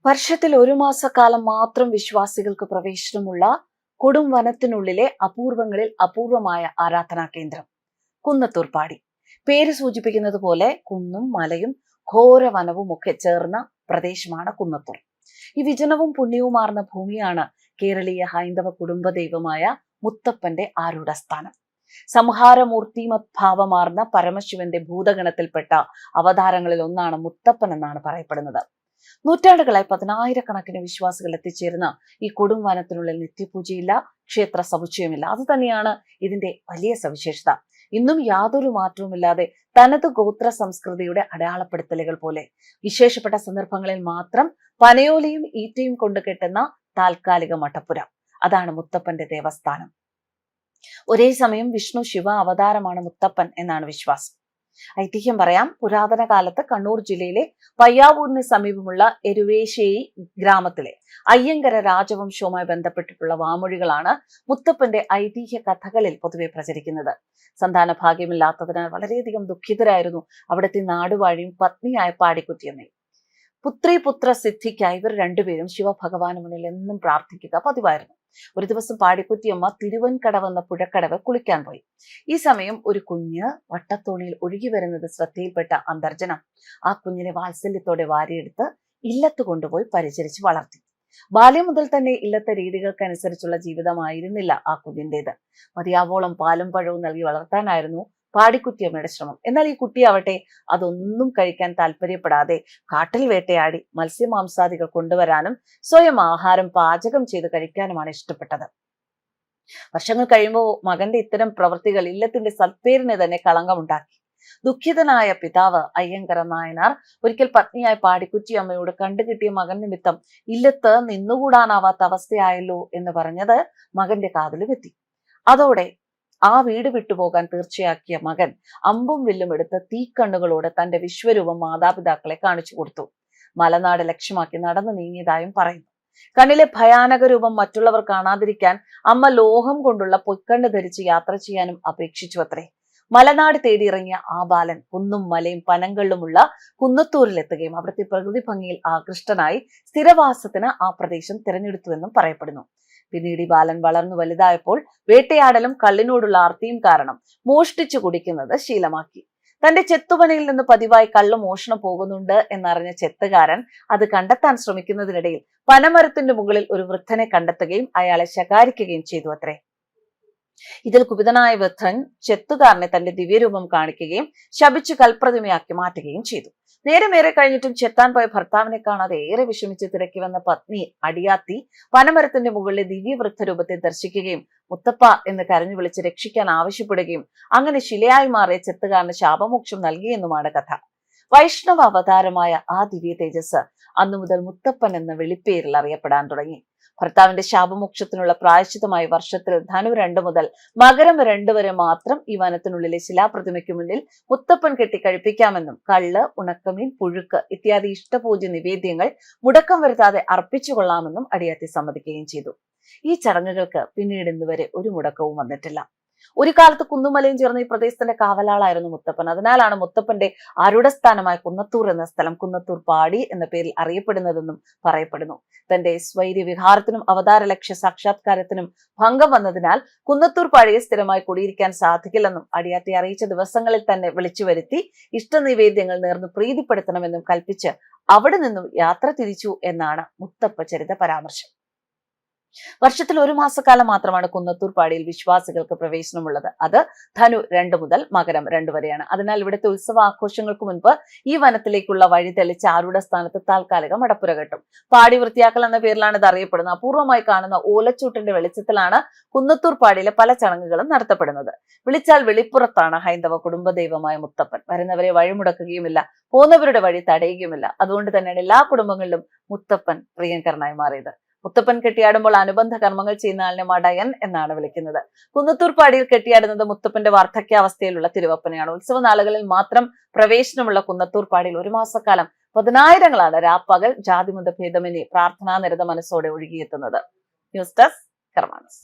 വർഷത്തിൽ ഒരു മാസക്കാലം മാത്രം വിശ്വാസികൾക്ക് പ്രവേശനമുള്ള കൊടും വനത്തിനുള്ളിലെ അപൂർവങ്ങളിൽ അപൂർവമായ ആരാധനാ കേന്ദ്രം കുന്നത്തൂർപ്പാടി. പേര് സൂചിപ്പിക്കുന്നത് പോലെ കുന്നും മലയും ഘോര വനവും ഒക്കെ ചേർന്ന പ്രദേശമാണ് കുന്നത്തൂർ. ഈ വിജനവും പുണ്യവുമാർന്ന ഭൂമിയാണ് കേരളീയ ഹൈന്ദവ കുടുംബ ദൈവമായ മുത്തപ്പന്റെ ആരൂഢസ്ഥാനം. സംഹാരമൂർത്തിമദ്ഭാവമാർന്ന പരമശിവന്റെ ഭൂതഗണത്തിൽപ്പെട്ട അവതാരങ്ങളിൽ ഒന്നാണ് മുത്തപ്പൻ എന്നാണ് പറയപ്പെടുന്നത്. നൂറ്റാണ്ടുകളായി പതിനായിരക്കണക്കിന് വിശ്വാസികൾ എത്തിച്ചേരുന്ന ഈ കൊടും വനത്തിനുള്ളിൽ നിത്യപൂജയില്ല, ക്ഷേത്ര സമുച്ചയമില്ല. അത് തന്നെയാണ് ഇതിന്റെ വലിയ സവിശേഷത. ഇന്നും യാതൊരു മാറ്റവുമില്ലാതെ തനത് ഗോത്ര സംസ്കൃതിയുടെ അടയാളപ്പെടുത്തലുകൾ പോലെ വിശേഷപ്പെട്ട സന്ദർഭങ്ങളിൽ മാത്രം പനയോലിയും ഈറ്റയും കൊണ്ട് കെട്ടുന്ന താൽക്കാലിക മട്ടപ്പുര, അതാണ് മുത്തപ്പന്റെ ദേവസ്ഥാനം. ഒരേ സമയം വിഷ്ണു ശിവ അവതാരമാണ് മുത്തപ്പൻ എന്നാണ് വിശ്വാസം. ഐതിഹ്യം പറയാം. പുരാതന കാലത്ത് കണ്ണൂർ ജില്ലയിലെ പയ്യാവൂരിന് സമീപമുള്ള എരുവേശ്ശേരി ഗ്രാമത്തിലെ അയ്യങ്കര രാജവംശവുമായി ബന്ധപ്പെട്ടിട്ടുള്ള വാമൊഴികളാണ് മുത്തപ്പന്റെ ഐതിഹ്യ കഥകളിൽ പൊതുവെ പ്രചരിക്കുന്നത്. സന്താന ഭാഗ്യമില്ലാത്തതിനാൽ വളരെയധികം ദുഃഖിതരായിരുന്നു അവിടുത്തെ നാടുവാഴിയും പത്നിയായ പാടിക്കുറ്റിയമ്മയും. പുത്ര സിദ്ധിക്കായി ഇവർ രണ്ടുപേരും ശിവഭഗവാന് മുന്നിൽ എന്നും പ്രാർത്ഥിക്കുക പതിവായിരുന്നു. ഒരു ദിവസം പാടിക്കുറ്റിയമ്മ തിരുവൻകടവ് എന്ന പുഴക്കടവ് കുളിക്കാൻ പോയി. ഈ സമയം ഒരു കുഞ്ഞ് വട്ടത്തോണിയിൽ ഒഴുകി വരുന്നത് ശ്രദ്ധയിൽപ്പെട്ട അന്തർജനം ആ കുഞ്ഞിനെ വാത്സല്യത്തോടെ വാരിയെടുത്ത് ഇല്ലത്ത് കൊണ്ടുപോയി പരിചരിച്ച് വളർത്തി. ബാല്യം മുതൽ തന്നെ ഇല്ലത്തെ രീതികൾക്കനുസരിച്ചുള്ള ജീവിതമായിരുന്നില്ല ആ കുഞ്ഞിൻ്റെത്. മതിയാവോളം പാലും പഴവും നൽകി വളർത്താനായിരുന്നു പാടിക്കുറ്റിയമ്മയുടെ ശ്രമം. എന്നാൽ ഈ കുട്ടിയാവട്ടെ അതൊന്നും കഴിക്കാൻ താല്പര്യപ്പെടാതെ കാട്ടിൽ വേട്ടയാടി മത്സ്യമാംസാദികൾ കൊണ്ടുവരാനും സ്വയം ആഹാരം പാചകം ചെയ്ത് കഴിക്കാനുമാണ് ഇഷ്ടപ്പെട്ടത്. വർഷങ്ങൾ കഴിയുമ്പോൾ മകന്റെ ഇത്തരം പ്രവൃത്തികൾ ഇല്ലത്തിന്റെ സൽപ്പേരിനെ തന്നെ കളങ്കമുണ്ടാക്കി. ദുഃഖിതനായ പിതാവ് അയ്യങ്കര നായനാർ ഒരിക്കൽ പത്നിയായ പാടിക്കുറ്റിയമ്മയോട് കണ്ടുകിട്ടിയ മകൻ നിമിത്തം ഇല്ലത്ത് നിന്നുകൂടാനാവാത്ത അവസ്ഥയായല്ലോ എന്ന് പറഞ്ഞത് മകന്റെ കാതിലും എത്തി. അതോടെ ആ വീട് വിട്ടുപോകാൻ തീർച്ചയാക്കിയ മകൻ അമ്പും വില്ലും എടുത്ത് തീക്കണ്ണുകളോടെ തന്റെ വിശ്വരൂപം മാതാപിതാക്കളെ കാണിച്ചു കൊടുത്തു. മലനാട് ലക്ഷ്യമാക്കി നടന്നു നീങ്ങിയതായും പറയുന്നു. കണ്ണിലെ ഭയാനക രൂപം മറ്റുള്ളവർ കാണാതിരിക്കാൻ അമ്മ ലോഹം കൊണ്ടുള്ള പൊയ്ക്കണ്ണ് ധരിച്ച് യാത്ര ചെയ്യാനും അപേക്ഷിച്ചു അത്രേ. മലനാട് തേടിയിറങ്ങിയ ആ ബാലൻ കുന്നും മലയും പനങ്കള്ളുമുള്ള കുന്നത്തൂരിലെത്തുകയും അവിടുത്തെ പ്രകൃതി ഭംഗിയിൽ ആകൃഷ്ടനായി സ്ഥിരവാസത്തിന് ആ പ്രദേശം തിരഞ്ഞെടുത്തുവെന്നും പറയപ്പെടുന്നു. പിന്നീട് ഈ ബാലൻ വളർന്നു വലുതായപ്പോൾ വേട്ടയാടലും കള്ളിനോടുള്ള ആർത്തിയും കാരണം മോഷ്ടിച്ചു കുടിക്കുന്നത് ശീലമാക്കി. തന്റെ ചെത്തുപനയിൽ നിന്ന് പതിവായി കള്ള് മോഷണം പോകുന്നുണ്ട് എന്നറിഞ്ഞ ചെത്തുകാരൻ അത് കണ്ടെത്താൻ ശ്രമിക്കുന്നതിനിടയിൽ പനമരത്തിന്റെ മുകളിൽ ഒരു വൃദ്ധനെ കണ്ടെത്തുകയും അയാളെ ശകാരിക്കുകയും ചെയ്തു അത്രേ. ഇതിൽ കുപിതനായ വൃദ്ധൻ ചെത്തുകാരനെ തന്റെ ദിവ്യരൂപം കാണിക്കുകയും ശപിച്ചു കൽപ്രതിമയാക്കി മാറ്റുകയും ചെയ്തു. നേരമേറെ കഴിഞ്ഞിട്ടും ചെത്താൻ പോയ ഭർത്താവിനെ കാണാതെ ഏറെ വിഷമിച്ച് തിരക്കി വന്ന പത്നി അടിയാത്തി പനമരത്തിന്റെ മുകളിലെ ദിവ്യവൃദ്ധ രൂപത്തെ ദർശിക്കുകയും മുത്തപ്പ എന്ന് കരഞ്ഞു വിളിച്ച് രക്ഷിക്കാൻ ആവശ്യപ്പെടുകയും അങ്ങനെ ശിലയായി മാറിയ ചെത്തുകാരന് ശാപമോക്ഷം നൽകിയെന്നുമാണ് കഥ. വൈഷ്ണവ അവതാരമായ ആ ദിവ്യ തേജസ് അന്നു മുതൽ മുത്തപ്പൻ എന്ന വെളിപ്പേരിൽ അറിയപ്പെടാൻ തുടങ്ങി. ഭർത്താവിന്റെ ശാപമോക്ഷത്തിനുള്ള പ്രായശ്ചിത്തമായി വർഷത്തിൽ ധനു 2 മുതൽ മകരം 2 വരെ മാത്രം ഈ വനത്തിനുള്ളിലെ ശിലാപ്രതിമയ്ക്ക് മുന്നിൽ മുത്തപ്പൻ കെട്ടി കഴിപ്പിക്കാമെന്നും കള്ള്, ഉണക്കമീൻ, പുഴുക്ക് ഇത്യാദി ഇഷ്ടപൂജ്യ നിവേദ്യങ്ങൾ മുടക്കം വരുത്താതെ അർപ്പിച്ചു കൊള്ളാമെന്നും അടിയാത്തി സമ്മതിക്കുകയും ചെയ്തു. ഈ ചടങ്ങുകൾക്ക് പിന്നീട് ഇന്നുവരെ ഒരു മുടക്കവും വന്നിട്ടില്ല. ഒരു കാലത്ത് കുന്നുമലയും ചേർന്ന ഈ പ്രദേശത്തിന്റെ കാവലാളായിരുന്നു മുത്തപ്പൻ. അതിനാലാണ് മുത്തപ്പന്റെ ആരൂഢസ്ഥാനമായ കുന്നത്തൂർ എന്ന സ്ഥലം കുന്നത്തൂർ പാടി എന്ന പേരിൽ അറിയപ്പെടുന്നതെന്നും പറയപ്പെടുന്നു. തന്റെ സ്വൈര്യ വിഹാരത്തിനും അവതാര ലക്ഷ്യ സാക്ഷാത്കാരത്തിനും ഭംഗം വന്നതിനാൽ കുന്നത്തൂർ പാടിയെ സ്ഥിരമായി കുടിയിരിക്കാൻ സാധിക്കില്ലെന്നും അടിയാത്തി അറിയിച്ച ദിവസങ്ങളിൽ തന്നെ വിളിച്ചു വരുത്തി ഇഷ്ടനിവേദ്യങ്ങൾ നേർന്ന് പ്രീതിപ്പെടുത്തണമെന്നും കൽപ്പിച്ച് അവിടെ നിന്നും യാത്ര തിരിച്ചു എന്നാണ് മുത്തപ്പ ചരിത പരാമർശം. വർഷത്തിൽ ഒരു മാസക്കാലം മാത്രമാണ് കുന്നത്തൂർ പാടിയിൽ വിശ്വാസികൾക്ക് പ്രവേശനമുള്ളത്. അത് ധനു 2 മുതൽ മകരം 2 വരെയാണ്. അതിനാൽ ഇവിടുത്തെ ഉത്സവ ആഘോഷങ്ങൾക്ക് മുൻപ് ഈ വനത്തിലേക്കുള്ള വഴി തെളിച്ച് ആരൂഢ സ്ഥാനത്ത് താൽക്കാലിക മടപ്പുര കെട്ടും. പാടി വൃത്തിയാക്കൽ എന്ന പേരിലാണ് ഇത് അറിയപ്പെടുന്നത്. അപൂർവമായി കാണുന്ന ഓലച്ചൂട്ടിന്റെ വെളിച്ചത്തിലാണ് കുന്നത്തൂർ പാടിയിലെ പല ചടങ്ങുകളും നടത്തപ്പെടുന്നത്. വിളിച്ചാൽ വെളിപ്പുറത്താണ് ഹൈന്ദവ കുടുംബ ദൈവമായ മുത്തപ്പൻ. വരുന്നവരെ വഴിമുടക്കുകയുമില്ല, പോകുന്നവരുടെ വഴി തടയുകയുമില്ല. അതുകൊണ്ട് തന്നെയാണ് എല്ലാ കുടുംബങ്ങളിലും മുത്തപ്പൻ പ്രിയങ്കരനായി മാറിയത്. മുത്തപ്പൻ കെട്ടിയാടുമ്പോൾ അനുബന്ധ കർമ്മങ്ങൾ ചെയ്യുന്ന ആളിനെ മടയൻ എന്നാണ് വിളിക്കുന്നത്. കുന്നത്തൂർ പാടിയിൽ കെട്ടിയാടുന്നത് മുത്തപ്പന്റെ വാർദ്ധക്യാവസ്ഥയിലുള്ള തിരുവപ്പനെയാണ്. ഉത്സവ നാളുകളിൽ മാത്രം പ്രവേശനമുള്ള കുന്നത്തൂർ പാടിയിൽ ഒരു മാസക്കാലം പതിനായിരങ്ങളാണ് രാപ്പകൽ ജാതിമത ഭേദമന്യേ പ്രാർത്ഥനാനിരത മനസ്സോടെ ഒഴുകിയെത്തുന്നത്. News desk കർമാനസ്.